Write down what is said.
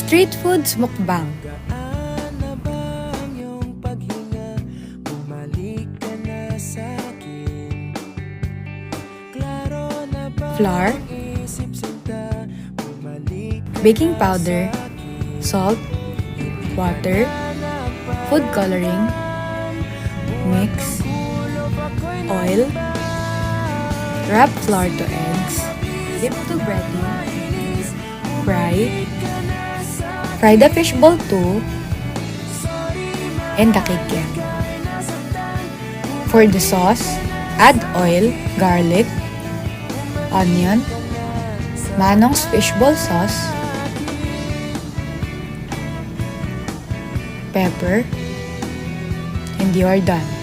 Street foods mukbang. Flour, baking powder, salt, water, food coloring, mix, oil, wrap flour to eggs, dip to breading, fry the fishball too, and the cake yan. For the sauce, add oil, garlic, onion, Manong's fishball sauce, pepper, and you are done.